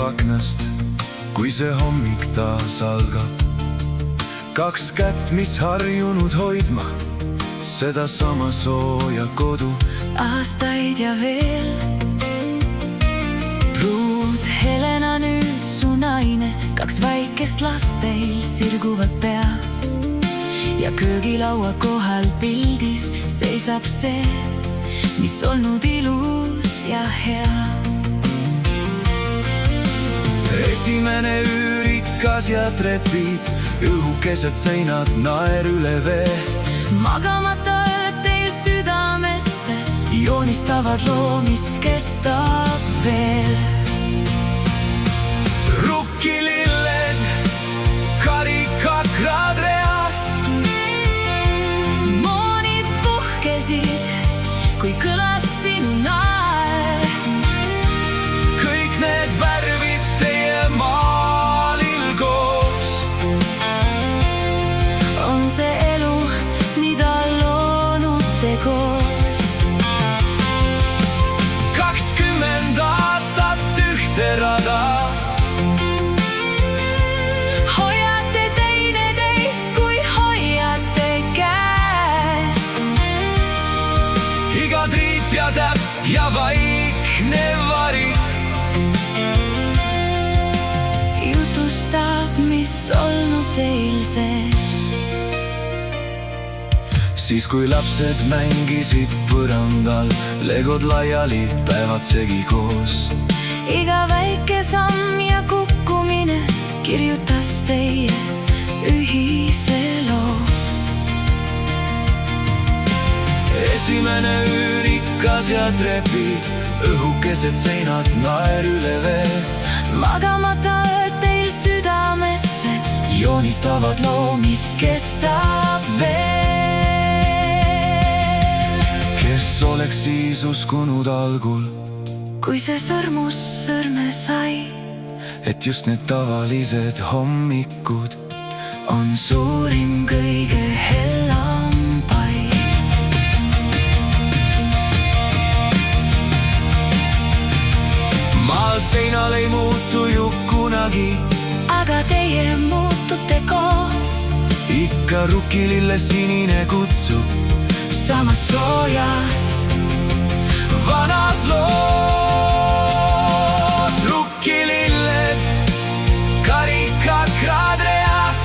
aknast, kui see hommik taas algab. Kaks kätt, mis harjunud hoidma sedasama sooja kodu. Aastaid ja veel. Pruut Helena, nüüd su naine, kaks väikest last teil sirguvad pea. Ja köögilaua kohal pildis seisab see, mis olnud ilus ja hea. Esimene üürikas ja trepid, õhukesed seinad, naer üle vee. Magamata ööd teil südamesse joonistavad loo, mis kestab veel. Rukkililled, karikakrad reas. Moonid puhkesid, kui kõlas sinu naer. Kõik need värvid teie maalil koos. On see elu, mida loonud te koos. 20 aastat ühte rada. Hoiate teineteist, kui hoiate käest. Iga triip ja täpp ja vaikne vari jutustab, mis olnud teil sees. Siis kui lapsed mängisid põrandal, legod laiali, päevad segi koos. Iga väike samm ja kukkumine kirjutas teie ühise loo. Esimene üürikas ja trepid, õhukesed seinad, naer üle vee. Magamata ööd teil südamesse joonistavad loo, mis kestab veel. Kes oleks siis uskunud algul, kui see sõrmus sõrme sai, et just need tavalised hommikud on suurim, kõige hellam pai. Maal seinal ei muutu ju kunagi, aga teie muutute koos. Ikka rukkilille sinine kutsub samas soojas vanas loos. Rukkililled, karikakrad reas.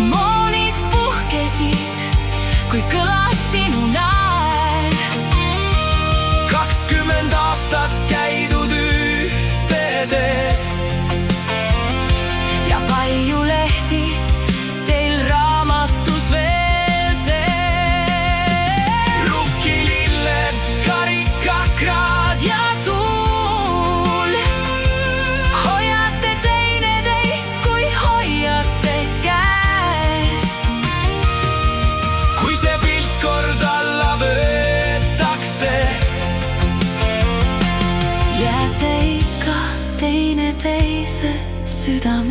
Moonid puhkesid, kui kõlas sinu naer. 20 aastat käidud ühte teed ja palju lehti teil raamatus veel see. Rukkililled, karikakrad ja tuul. Hoiate teineteist, kui hoiate käest. Kui see pilt kord alla võetakse, jääte ikka teineteise südame.